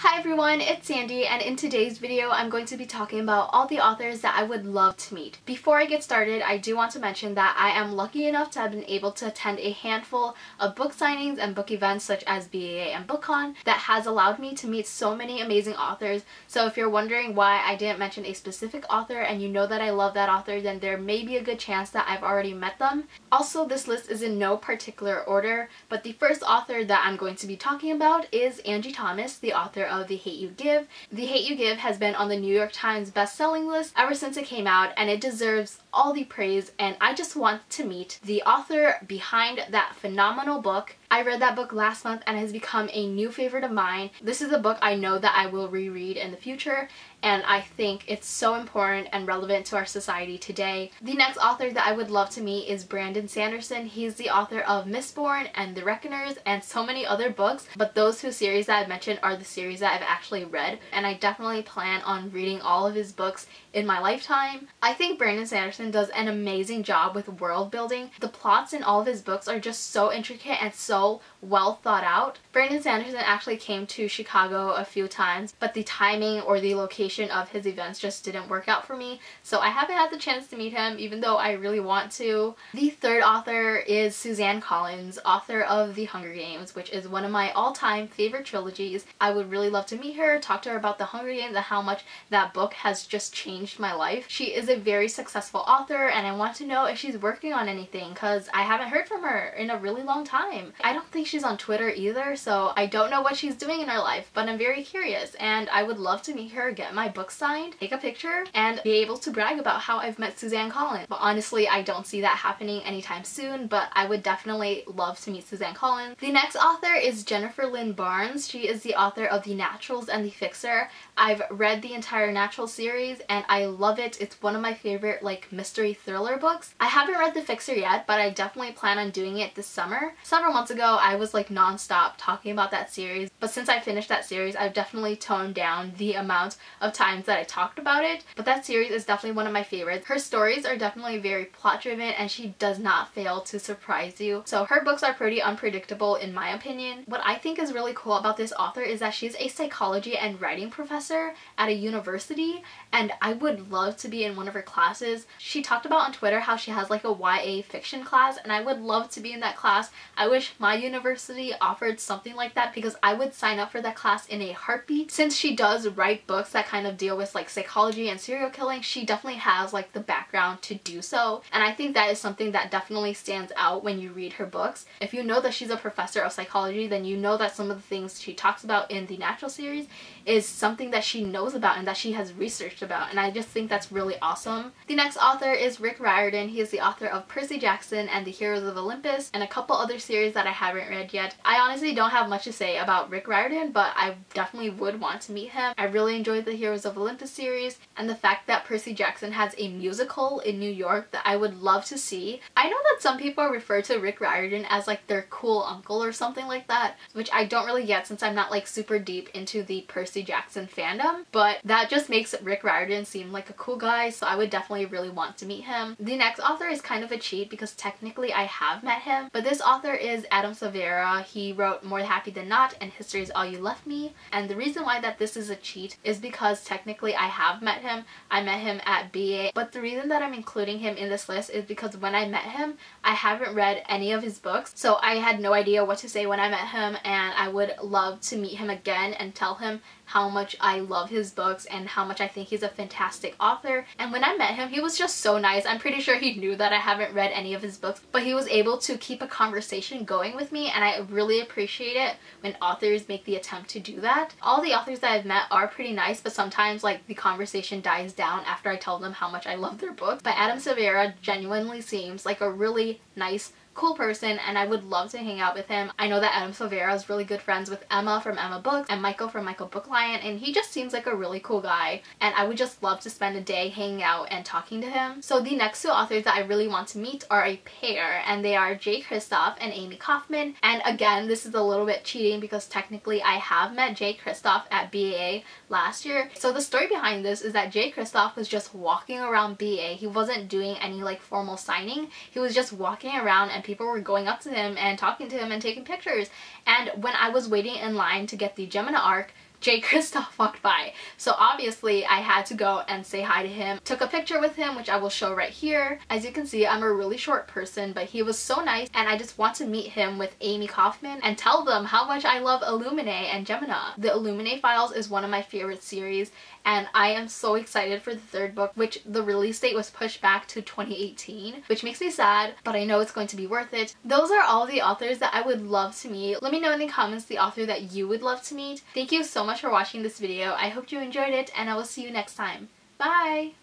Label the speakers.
Speaker 1: Hi everyone, it's Sandy, and in today's video I'm going to be talking about all the authors that I would love to meet. Before I get started, I do want to mention that I am lucky enough to have been able to attend a handful of book signings and book events such as BAA and BookCon that has allowed me to meet so many amazing authors. So if you're wondering why I didn't mention a specific author and you know that I love that author, then there may be a good chance that I've already met them. Also, this list is in no particular order, but the first author that I'm going to be talking about is Angie Thomas, the author of The Hate You Give. The Hate You Give has been on the New York Times best-selling list ever since it came out, and it deserves all the praise, and I just want to meet the author behind that phenomenal book. I read that book last month and it has become a new favorite of mine. This is a book I know that I will reread in the future, and I think it's so important and relevant to our society today. The next author that I would love to meet is Brandon Sanderson. He's the author of Mistborn and The Reckoners and so many other books, but those two series that I've mentioned are the series that I've actually read, and I definitely plan on reading all of his books in my lifetime. I think Brandon Sanderson does an amazing job with world building. The plots in all of his books are just so intricate and so well thought out. Brandon Sanderson actually came to Chicago a few times, but the timing or the location of his events just didn't work out for me, so I haven't had the chance to meet him even though I really want to. The third author is Suzanne Collins, author of The Hunger Games, which is one of my all-time favorite trilogies. I would really love to meet her, talk to her about The Hunger Games and how much that book has just changed my life. She is a very successful author, and I want to know if she's working on anything because I haven't heard from her in a really long time. I don't think she's on Twitter either, so I don't know what she's doing in her life, but I'm very curious and I would love to meet her, get my book signed, take a picture, and be able to brag about how I've met Suzanne Collins. But honestly, I don't see that happening anytime soon, but I would definitely love to meet Suzanne Collins. The next author is Jennifer Lynn Barnes. She is the author of The Naturals and The Fixer. I've read the entire Naturals series and I love it. It's one of my favorite mystery thriller books. I haven't read The Fixer yet, but I definitely plan on doing it this summer. Several months ago I was non-stop talking about that series, but since I finished that series I've definitely toned down the amount of times that I talked about it, but that series is definitely one of my favorites. Her stories are definitely very plot driven and she does not fail to surprise you, so her books are pretty unpredictable in my opinion. What I think is really cool about this author is that she's a psychology and writing professor at a university, and I would love to be in one of her classes. She talked about on Twitter how she has a YA fiction class, and I would love to be in that class. I wish my university offered something like that because I would sign up for that class in a heartbeat. Since she does write books that kind of deal with psychology and serial killing, she definitely has the background to do so, and I think that is something that definitely stands out when you read her books. If you know that she's a professor of psychology, then you know that some of the things she talks about in the Natural series is something that she knows about and that she has researched about, and I just think that's really awesome. The next author is Rick Riordan. He is the author of Percy Jackson and the Heroes of Olympus and a couple other series that I haven't read yet. I honestly don't have much to say about Rick Riordan, but I definitely would want to meet him. I really enjoyed the Heroes of Olympus series, and the fact that Percy Jackson has a musical in New York that I would love to see. I know that some people refer to Rick Riordan as their cool uncle or something like that, which I don't really get since I'm not super deep into the Percy Jackson fandom, but that just makes Rick Riordan seem like a cool guy, so I would definitely really want to meet him. The next author is kind of a cheat because technically I have met him, but this author is Adam Silvera. He wrote More Happy Than Not and History Is All You Left Me, and the reason why that this is a cheat is because technically I have met him. I met him at BA, but the reason that I'm including him in this list is because when I met him I haven't read any of his books, so I had no idea what to say when I met him, and I would love to meet him again and tell him how much I love his books and how much I think he's a fantastic author. And when I met him, he was just so nice. I'm pretty sure he knew that I haven't read any of his books, but he was able to keep a conversation going with me, and I really appreciate it when authors make the attempt to do that. All the authors that I've met are pretty nice, but sometimes the conversation dies down after I tell them how much I love their books. But Adam Silvera genuinely seems like a really nice, cool person, and I would love to hang out with him. I know that Adam Silvera is really good friends with Emma from Emma Books and Michael from Michael Book Lion, and he just seems like a really cool guy, and I would just love to spend a day hanging out and talking to him. So the next two authors that I really want to meet are a pair, and they are Jay Kristoff and Amy Kaufman. And again, this is a little bit cheating because technically I have met Jay Kristoff at BAA last year. So the story behind this is that Jay Kristoff was just walking around BA. He wasn't doing any formal signing. He was just walking around and people were going up to him and talking to him and taking pictures. And when I was waiting in line to get the Gemina arc, J. Kristoff walked by. So obviously I had to go and say hi to him. Took a picture with him, which I will show right here. As you can see, I'm a really short person, but he was so nice, and I just want to meet him with Amy Kaufman and tell them how much I love Illuminae and Gemina. The Illuminae Files is one of my favorite series, and I am so excited for the third book, which the release date was pushed back to 2018, which makes me sad, but I know it's going to be worth it. Those are all the authors that I would love to meet. Let me know in the comments the author that you would love to meet. Thank you so much for watching this video. I hope you enjoyed it, and I will see you next time. Bye!